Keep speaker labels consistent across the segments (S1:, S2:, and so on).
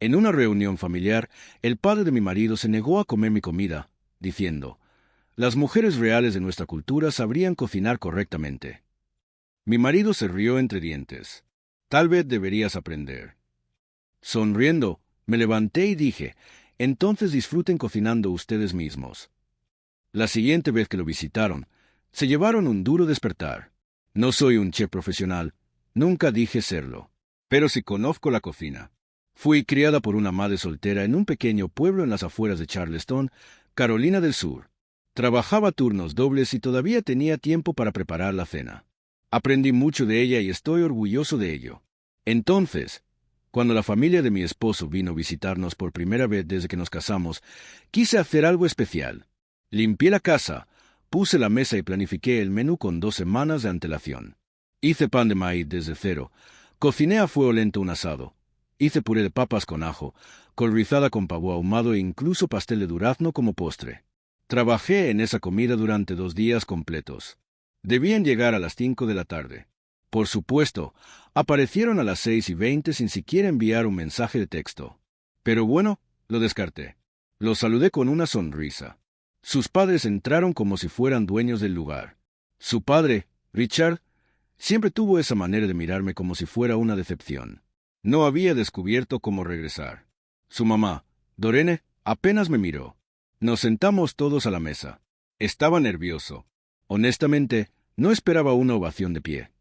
S1: En una reunión familiar, el padre de mi marido se negó a comer mi comida, diciendo, las mujeres reales de nuestra cultura sabrían cocinar correctamente. Mi marido se rió entre dientes. Tal vez deberías aprender. Sonriendo, me levanté y dije, entonces disfruten cocinando ustedes mismos. La siguiente vez que lo visitaron, se llevaron un duro despertar. No soy un chef profesional, nunca dije serlo, pero sí conozco la cocina. Fui criada por una madre soltera en un pequeño pueblo en las afueras de Charleston, Carolina del Sur. Trabajaba turnos dobles y todavía tenía tiempo para preparar la cena. Aprendí mucho de ella y estoy orgulloso de ello. Entonces, cuando la familia de mi esposo vino a visitarnos por primera vez desde que nos casamos, quise hacer algo especial. Limpié la casa, puse la mesa y planifiqué el menú con 2 semanas de antelación. Hice pan de maíz desde cero, cociné a fuego lento un asado, hice puré de papas con ajo, col rizada con pavo ahumado e incluso pastel de durazno como postre. Trabajé en esa comida durante 2 días completos. Debían llegar a las 5 de la tarde. Por supuesto, aparecieron a las 6:20 sin siquiera enviar un mensaje de texto. Pero bueno, lo descarté. Los saludé con una sonrisa. Sus padres entraron como si fueran dueños del lugar. Su padre, Richard, siempre tuvo esa manera de mirarme como si fuera una decepción. No había descubierto cómo regresar. Su mamá, Dorene, apenas me miró. Nos sentamos todos a la mesa. Estaba nervioso. Honestamente, no esperaba una ovación de pie.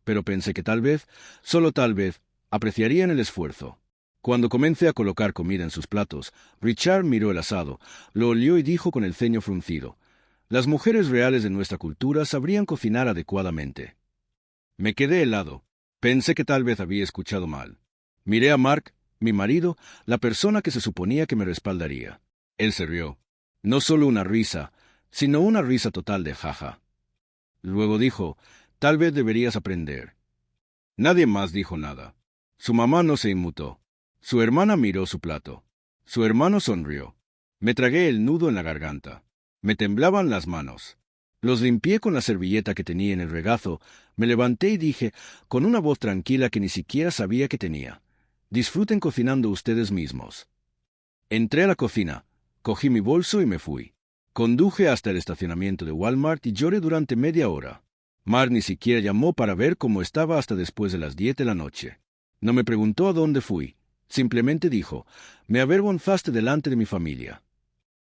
S1: Pero pensé que tal vez, solo tal vez, apreciarían el esfuerzo. Cuando comencé a colocar comida en sus platos, Richard miró el asado, lo olió y dijo con el ceño fruncido, las mujeres reales de nuestra cultura sabrían cocinar adecuadamente. Me quedé helado. Pensé que tal vez había escuchado mal. Miré a Mark, mi marido, la persona que se suponía que me respaldaría. Él se rió. No solo una risa, sino una risa total de jaja. Luego dijo, tal vez deberías aprender. Nadie más dijo nada. Su mamá no se inmutó. Su hermana miró su plato. Su hermano sonrió. Me tragué el nudo en la garganta. Me temblaban las manos. Los limpié con la servilleta que tenía en el regazo, me levanté y dije, con una voz tranquila que ni siquiera sabía que tenía, disfruten cocinando ustedes mismos. Entré a la cocina, cogí mi bolso y me fui. Conduje hasta el estacionamiento de Walmart y lloré durante media hora. Mark ni siquiera llamó para ver cómo estaba hasta después de las 10 de la noche. No me preguntó a dónde fui. Simplemente dijo, me avergonzaste delante de mi familia.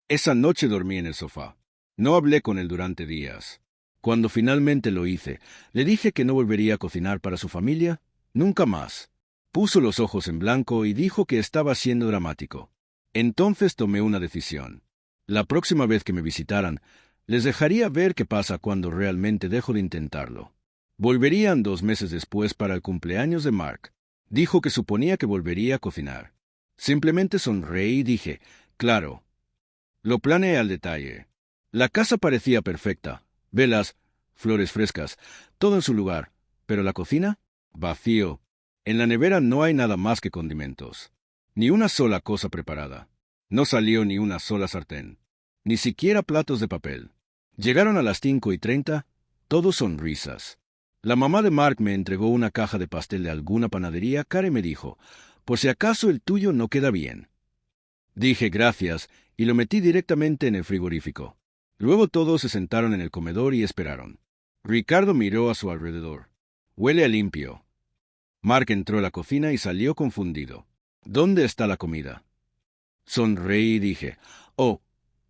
S1: Esa noche dormí en el sofá. No hablé con él durante días. Cuando finalmente lo hice, le dije que no volvería a cocinar para su familia, nunca más. Puso los ojos en blanco y dijo que estaba siendo dramático. Entonces tomé una decisión. La próxima vez que me visitaran, les dejaría ver qué pasa cuando realmente dejo de intentarlo. Volverían 2 meses después para el cumpleaños de Mark. Dijo que suponía que volvería a cocinar. Simplemente sonreí y dije, claro. Lo planeé al detalle. La casa parecía perfecta. Velas, flores frescas, todo en su lugar. Pero la cocina, vacío. En la nevera no hay nada más que condimentos. Ni una sola cosa preparada. No salió ni una sola sartén. Ni siquiera platos de papel. Llegaron a las 5:30, todos sonrisas. La mamá de Mark me entregó una caja de pastel de alguna panadería cara y me dijo, por si acaso el tuyo no queda bien. Dije gracias y lo metí directamente en el frigorífico. Luego todos se sentaron en el comedor y esperaron. Ricardo miró a su alrededor. Huele a limpio. Mark entró a la cocina y salió confundido. ¿Dónde está la comida? Sonreí y dije, oh,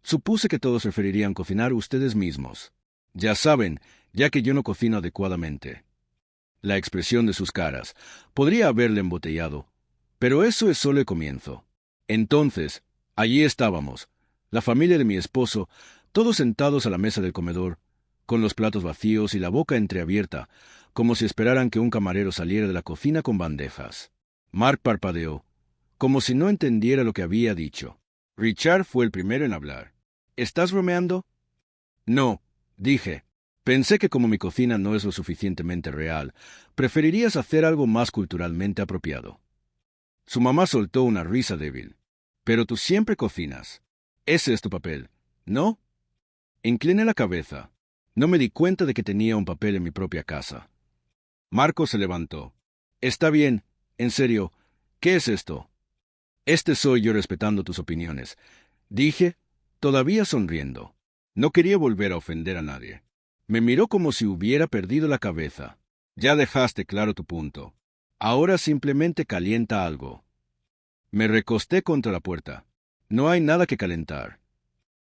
S1: supuse que todos preferirían cocinar ustedes mismos. Ya saben, ya que yo no cocino adecuadamente. La expresión de sus caras podría haberle embotellado, pero eso es solo el comienzo. Entonces, allí estábamos, la familia de mi esposo, todos sentados a la mesa del comedor, con los platos vacíos y la boca entreabierta, como si esperaran que un camarero saliera de la cocina con bandejas. Mark parpadeó, como si no entendiera lo que había dicho. Richard fue el primero en hablar. ¿Estás bromeando? No, dije. Pensé que como mi cocina no es lo suficientemente real, preferirías hacer algo más culturalmente apropiado. Su mamá soltó una risa débil. Pero tú siempre cocinas. Ese es tu papel, ¿no? Incliné la cabeza. No me di cuenta de que tenía un papel en mi propia casa. Marco se levantó. Está bien, en serio, ¿qué es esto? Este soy yo respetando tus opiniones, dije, todavía sonriendo. No quería volver a ofender a nadie. Me miró como si hubiera perdido la cabeza. Ya dejaste claro tu punto. Ahora simplemente calienta algo. Me recosté contra la puerta. No hay nada que calentar.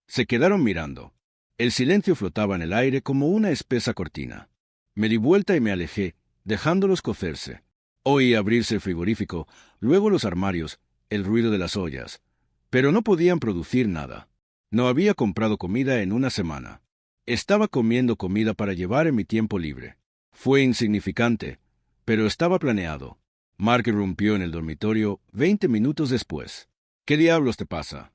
S1: Se quedaron mirando. El silencio flotaba en el aire como una espesa cortina. Me di vuelta y me alejé, dejándolos cocerse. Oí abrirse el frigorífico, luego los armarios, el ruido de las ollas. Pero no podían producir nada. No había comprado comida en una semana. Estaba comiendo comida para llevar en mi tiempo libre. Fue insignificante, pero estaba planeado. Mark irrumpió en el dormitorio 20 minutos después. ¿Qué diablos te pasa?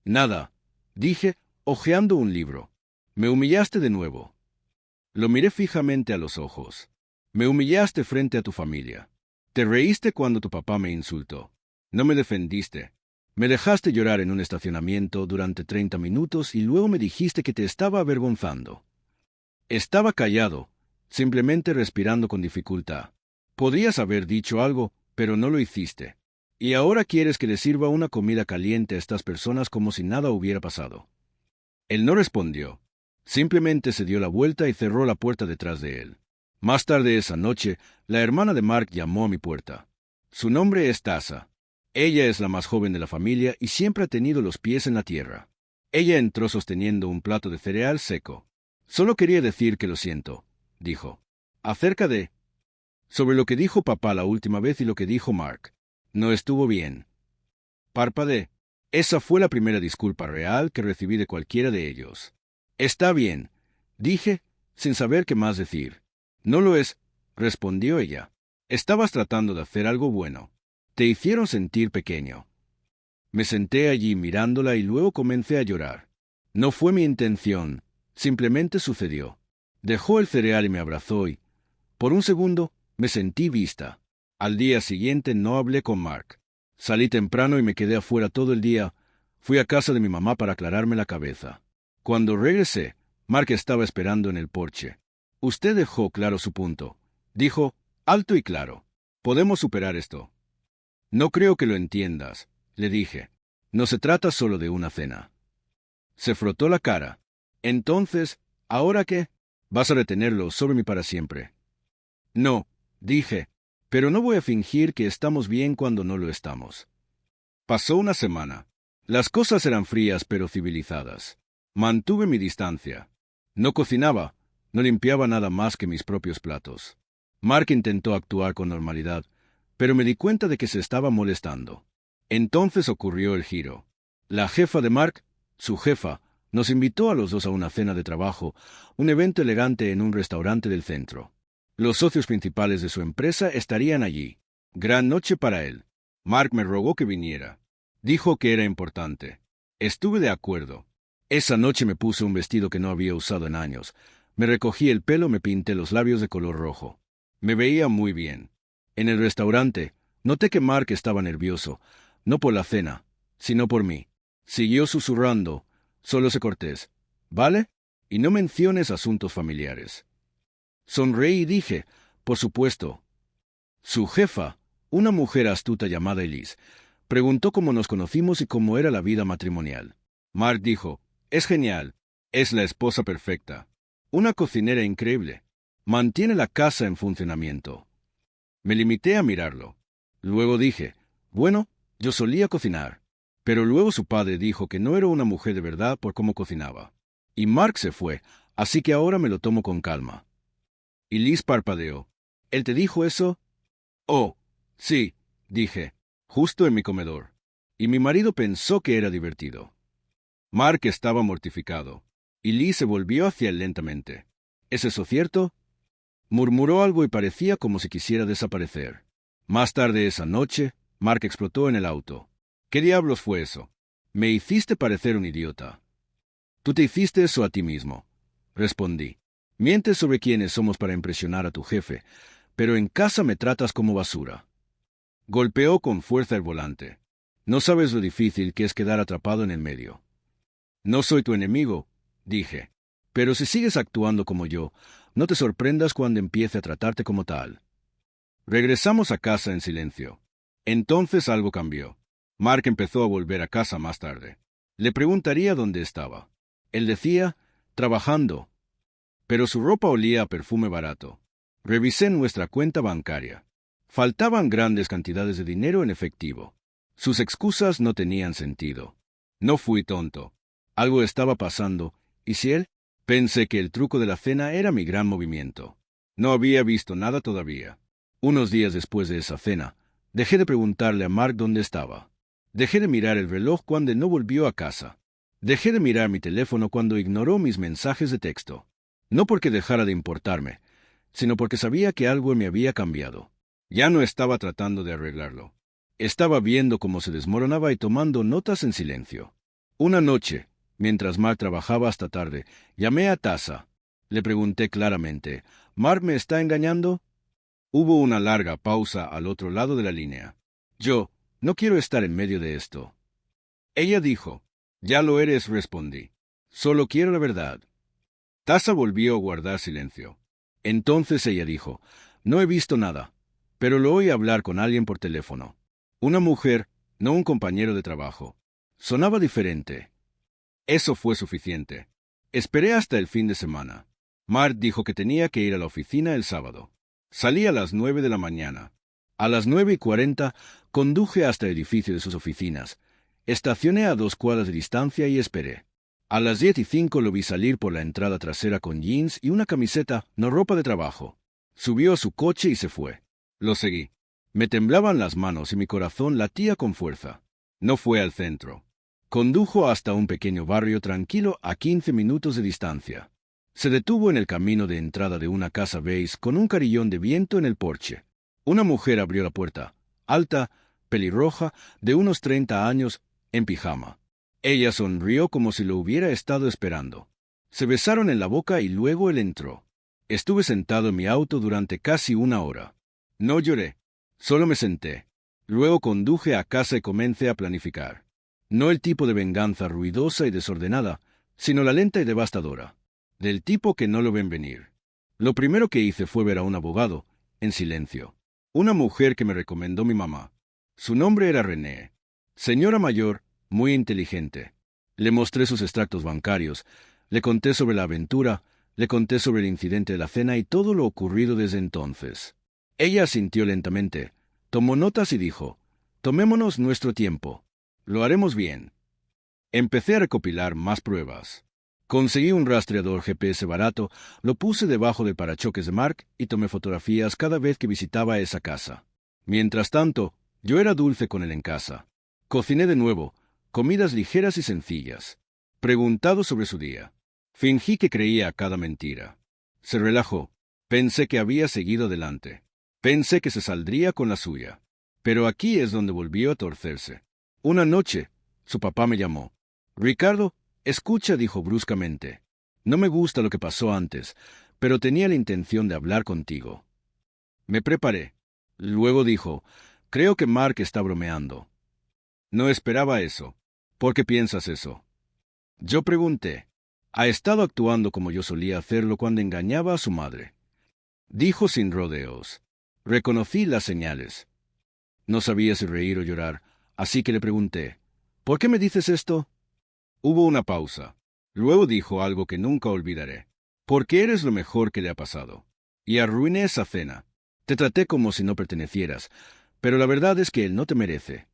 S1: Nada, dije, hojeando un libro. Me humillaste de nuevo. Lo miré fijamente a los ojos. Me humillaste frente a tu familia. Te reíste cuando tu papá me insultó. No me defendiste. Me dejaste llorar en un estacionamiento durante 30 minutos y luego me dijiste que te estaba avergonzando. Estaba callado, simplemente respirando con dificultad. Podrías haber dicho algo, pero no lo hiciste. Y ahora quieres que le sirva una comida caliente a estas personas como si nada hubiera pasado. Él no respondió. Simplemente se dio la vuelta y cerró la puerta detrás de él. Más tarde esa noche, la hermana de Mark llamó a mi puerta. Su nombre es Tasa. Ella es la más joven de la familia y siempre ha tenido los pies en la tierra. Ella entró sosteniendo un plato de cereal seco. Solo quería decir que lo siento, dijo. Acerca de... Sobre lo que dijo papá la última vez y lo que dijo Mark. No estuvo bien. Parpadeé. Esa fue la primera disculpa real que recibí de cualquiera de ellos. Está bien, dije, sin saber qué más decir. No lo es, respondió ella. Estabas tratando de hacer algo bueno. Te hicieron sentir pequeño. Me senté allí mirándola y luego comencé a llorar. No fue mi intención, simplemente sucedió. Dejó el cereal y me abrazó y, por un segundo, me sentí vista. Al día siguiente no hablé con Mark. Salí temprano y me quedé afuera todo el día. Fui a casa de mi mamá para aclararme la cabeza. Cuando regresé, Mark estaba esperando en el porche. Usted dejó claro su punto. Dijo, alto y claro. Podemos superar esto. No creo que lo entiendas, le dije. No se trata solo de una cena. Se frotó la cara. Entonces, ¿ahora qué? ¿Vas a retenerlo sobre mí para siempre? No, dije, pero no voy a fingir que estamos bien cuando no lo estamos. Pasó una semana. Las cosas eran frías pero civilizadas. Mantuve mi distancia. No cocinaba, no limpiaba nada más que mis propios platos. Mark intentó actuar con normalidad, pero me di cuenta de que se estaba molestando. Entonces ocurrió el giro. La jefa de Mark, su jefa, nos invitó a los dos a una cena de trabajo, un evento elegante en un restaurante del centro. Los socios principales de su empresa estarían allí. Gran noche para él. Mark me rogó que viniera. Dijo que era importante. Estuve de acuerdo. Esa noche me puse un vestido que no había usado en años. Me recogí el pelo, me pinté los labios de color rojo. Me veía muy bien. En el restaurante, noté que Mark estaba nervioso, no por la cena, sino por mí. Siguió susurrando, solo sé cortés, ¿vale? Y no menciones asuntos familiares. Sonreí y dije, por supuesto. Su jefa, una mujer astuta llamada Elise, preguntó cómo nos conocimos y cómo era la vida matrimonial. Mark dijo, es genial, es la esposa perfecta, una cocinera increíble, mantiene la casa en funcionamiento. Me limité a mirarlo. Luego dije, bueno, yo solía cocinar. Pero luego su padre dijo que no era una mujer de verdad por cómo cocinaba. Y Mark se fue, así que ahora me lo tomo con calma. Y Liz parpadeó. ¿Él te dijo eso? Oh, sí, dije, justo en mi comedor. Y mi marido pensó que era divertido. Mark estaba mortificado. Y Liz se volvió hacia él lentamente. ¿Es eso cierto? Murmuró algo y parecía como si quisiera desaparecer. Más tarde esa noche, Mark explotó en el auto. ¿Qué diablos fue eso? Me hiciste parecer un idiota. Tú te hiciste eso a ti mismo, respondí. Mientes sobre quiénes somos para impresionar a tu jefe, pero en casa me tratas como basura. Golpeó con fuerza el volante. No sabes lo difícil que es quedar atrapado en el medio. No soy tu enemigo, dije. Pero si sigues actuando como yo, no te sorprendas cuando empiece a tratarte como tal. Regresamos a casa en silencio. Entonces algo cambió. Mark empezó a volver a casa más tarde. Le preguntaría dónde estaba. Él decía, trabajando. Pero su ropa olía a perfume barato. Revisé nuestra cuenta bancaria. Faltaban grandes cantidades de dinero en efectivo. Sus excusas no tenían sentido. No fui tonto. Algo estaba pasando, y si él, pensé que el truco de la cena era mi gran movimiento. No había visto nada todavía. Unos días después de esa cena, dejé de preguntarle a Mark dónde estaba. Dejé de mirar el reloj cuando no volvió a casa. Dejé de mirar mi teléfono cuando ignoró mis mensajes de texto. No porque dejara de importarme, sino porque sabía que algo me había cambiado. Ya no estaba tratando de arreglarlo. Estaba viendo cómo se desmoronaba y tomando notas en silencio. Una noche, mientras Mark trabajaba hasta tarde, llamé a Tasa. Le pregunté claramente, ¿Mark me está engañando? Hubo una larga pausa al otro lado de la línea. Yo, no quiero estar en medio de esto. Ella dijo, ya lo eres, respondí. Solo quiero la verdad. Tasa volvió a guardar silencio. Entonces ella dijo, no he visto nada, pero lo oí hablar con alguien por teléfono. Una mujer, no un compañero de trabajo. Sonaba diferente. Eso fue suficiente. Esperé hasta el fin de semana. Mark dijo que tenía que ir a la oficina el sábado. Salí a las 9 de la mañana. A las 9:40 conduje hasta el edificio de sus oficinas. Estacioné a 2 cuadras de distancia y esperé. A las 10:05 lo vi salir por la entrada trasera con jeans y una camiseta, no ropa de trabajo. Subió a su coche y se fue. Lo seguí. Me temblaban las manos y mi corazón latía con fuerza. No fue al centro. Condujo hasta un pequeño barrio tranquilo a 15 minutos de distancia. Se detuvo en el camino de entrada de una casa beige con un carillón de viento en el porche. Una mujer abrió la puerta, alta, pelirroja, de unos 30 años, en pijama. Ella sonrió como si lo hubiera estado esperando. Se besaron en la boca y luego él entró. Estuve sentado en mi auto durante casi 1 hora. No lloré, solo me senté. Luego conduje a casa y comencé a planificar. No el tipo de venganza ruidosa y desordenada, sino la lenta y devastadora. Del tipo que no lo ven venir. Lo primero que hice fue ver a un abogado, en silencio. Una mujer que me recomendó mi mamá. Su nombre era René. Señora mayor, muy inteligente. Le mostré sus extractos bancarios, le conté sobre la aventura, le conté sobre el incidente de la cena y todo lo ocurrido desde entonces. Ella asintió lentamente, tomó notas y dijo, tomémonos nuestro tiempo. Lo haremos bien. Empecé a recopilar más pruebas. Conseguí un rastreador GPS barato, lo puse debajo del parachoques de Mark y tomé fotografías cada vez que visitaba esa casa. Mientras tanto, yo era dulce con él en casa. Cociné de nuevo, comidas ligeras y sencillas. Preguntado sobre su día. Fingí que creía a cada mentira. Se relajó. Pensé que había seguido adelante. Pensé que se saldría con la suya. Pero aquí es donde volvió a torcerse. Una noche, su papá me llamó. Ricardo, escucha, dijo bruscamente. No me gusta lo que pasó antes, pero tenía la intención de hablar contigo. Me preparé. Luego dijo, creo que Mark está bromeando. No esperaba eso. ¿Por qué piensas eso? Yo pregunté. Ha estado actuando como yo solía hacerlo cuando engañaba a su madre. Dijo sin rodeos. Reconocí las señales. No sabía si reír o llorar, así que le pregunté, ¿por qué me dices esto? Hubo una pausa. Luego dijo algo que nunca olvidaré. Porque eres lo mejor que le ha pasado. Y arruiné esa cena. Te traté como si no pertenecieras, pero la verdad es que él no te merece.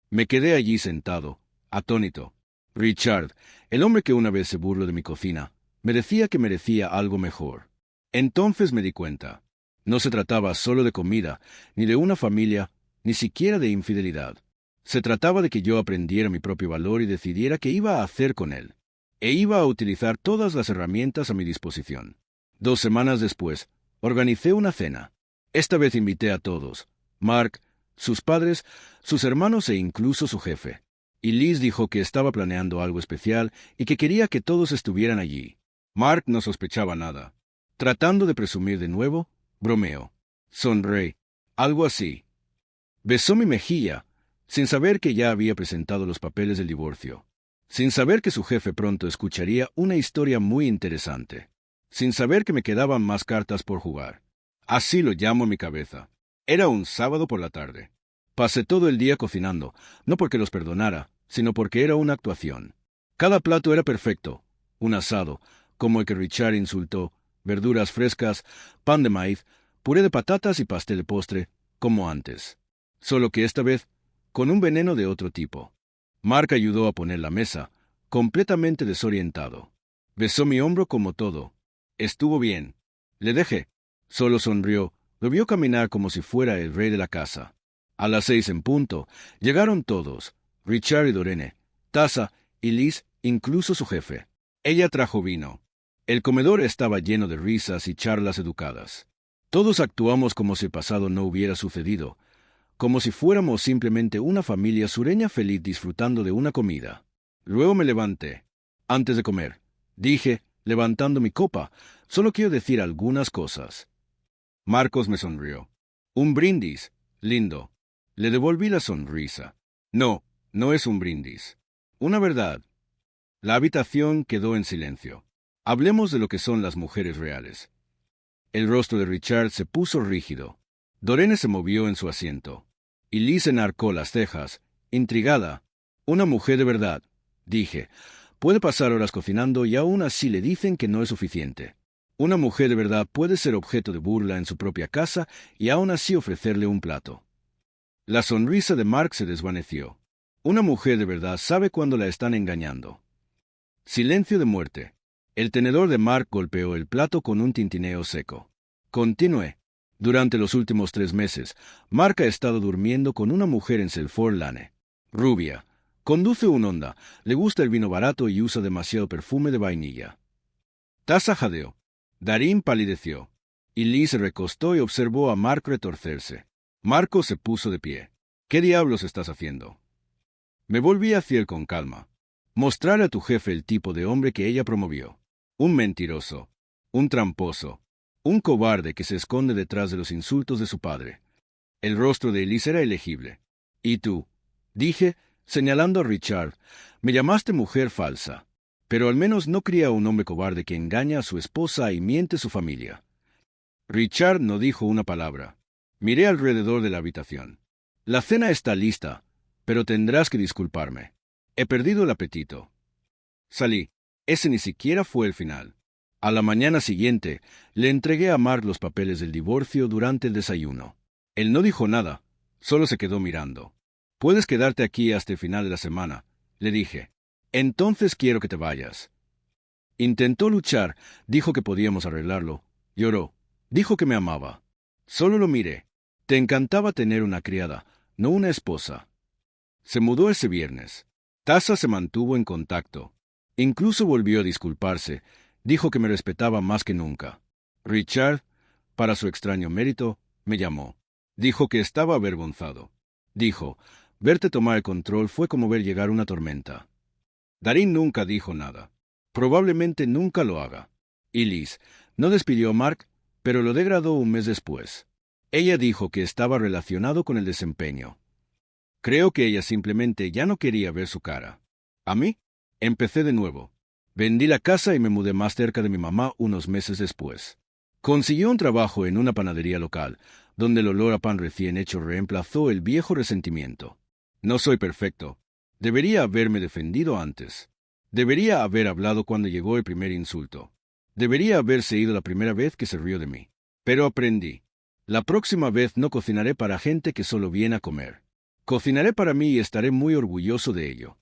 S1: Me quedé allí sentado, atónito. Richard, el hombre que una vez se burló de mi cocina, me decía que merecía algo mejor. Entonces me di cuenta. No se trataba solo de comida, ni de una familia, ni siquiera de infidelidad. Se trataba de que yo aprendiera mi propio valor y decidiera qué iba a hacer con él. E iba a utilizar todas las herramientas a mi disposición. 2 semanas después, organicé una cena. Esta vez invité a todos. Mark, sus padres, sus hermanos e incluso su jefe. Y Liz dijo que estaba planeando algo especial y que quería que todos estuvieran allí. Mark no sospechaba nada. Tratando de presumir de nuevo, bromeó. Sonreí. Algo así. Besó mi mejilla, sin saber que ya había presentado los papeles del divorcio. Sin saber que su jefe pronto escucharía una historia muy interesante. Sin saber que me quedaban más cartas por jugar. Así lo llamo en mi cabeza. Era un sábado por la tarde. Pasé todo el día cocinando, no porque los perdonara, sino porque era una actuación. Cada plato era perfecto. Un asado, como el que Richard insultó, verduras frescas, pan de maíz, puré de patatas y pastel de postre, como antes. Solo que esta vez, con un veneno de otro tipo. Mark ayudó a poner la mesa, completamente desorientado. Besó mi hombro como todo. Estuvo bien. Le dejé. Solo sonrió, lo vio caminar como si fuera el rey de la casa. A las 6 en punto, llegaron todos, Richard y Dorene, Tasa y Liz, incluso su jefe. Ella trajo vino. El comedor estaba lleno de risas y charlas educadas. Todos actuamos como si el pasado no hubiera sucedido, como si fuéramos simplemente una familia sureña feliz disfrutando de una comida. Luego me levanté. Antes de comer, dije, levantando mi copa, solo quiero decir algunas cosas. Marcos me sonrió. Un brindis, lindo. Le devolví la sonrisa. No, no es un brindis. Una verdad. La habitación quedó en silencio. Hablemos de lo que son las mujeres reales. El rostro de Richard se puso rígido. Dorene se movió en su asiento. Y Liz enarcó las cejas, intrigada. Una mujer de verdad, dije. Puede pasar horas cocinando y aún así le dicen que no es suficiente. Una mujer de verdad puede ser objeto de burla en su propia casa y aún así ofrecerle un plato. La sonrisa de Mark se desvaneció. Una mujer de verdad sabe cuando la están engañando. Silencio de muerte. El tenedor de Mark golpeó el plato con un tintineo seco. Continué. Durante los últimos 3 meses, Mark ha estado durmiendo con una mujer en Selford Lane. Rubia. Conduce un Honda, le gusta el vino barato y usa demasiado perfume de vainilla. Tasa jadeó. Darín palideció. Y Liz se recostó y observó a Mark retorcerse. Marco se puso de pie. ¿Qué diablos estás haciendo? Me volví hacia él con calma. Mostrar a tu jefe el tipo de hombre que ella promovió. Un mentiroso. Un tramposo. Un cobarde que se esconde detrás de los insultos de su padre. El rostro de Elise era ilegible. ¿Y tú? Dije, señalando a Richard, me llamaste mujer falsa. Pero al menos no cría a un hombre cobarde que engaña a su esposa y miente a su familia. Richard no dijo una palabra. Miré alrededor de la habitación. La cena está lista, pero tendrás que disculparme. He perdido el apetito. Salí. Ese ni siquiera fue el final. A la mañana siguiente, le entregué a Mark los papeles del divorcio durante el desayuno. Él no dijo nada, solo se quedó mirando. Puedes quedarte aquí hasta el final de la semana, le dije. Entonces quiero que te vayas. Intentó luchar, dijo que podíamos arreglarlo. Lloró. Dijo que me amaba. Solo lo miré. Te encantaba tener una criada, no una esposa. Se mudó ese viernes. Tasa se mantuvo en contacto. Incluso volvió a disculparse. Dijo que me respetaba más que nunca. Richard, para su extraño mérito, me llamó. Dijo que estaba avergonzado. Dijo, verte tomar el control fue como ver llegar una tormenta. Darín nunca dijo nada. Probablemente nunca lo haga. Y Liz no despidió a Mark, pero lo degradó un mes después. Ella dijo que estaba relacionado con el desempeño. Creo que ella simplemente ya no quería ver su cara. ¿A mí? Empecé de nuevo. Vendí la casa y me mudé más cerca de mi mamá unos meses después. Consiguió un trabajo en una panadería local, donde el olor a pan recién hecho reemplazó el viejo resentimiento. No soy perfecto. Debería haberme defendido antes. Debería haber hablado cuando llegó el primer insulto. Debería haberse ido la primera vez que se rió de mí. Pero aprendí. La próxima vez no cocinaré para gente que solo viene a comer. Cocinaré para mí y estaré muy orgulloso de ello.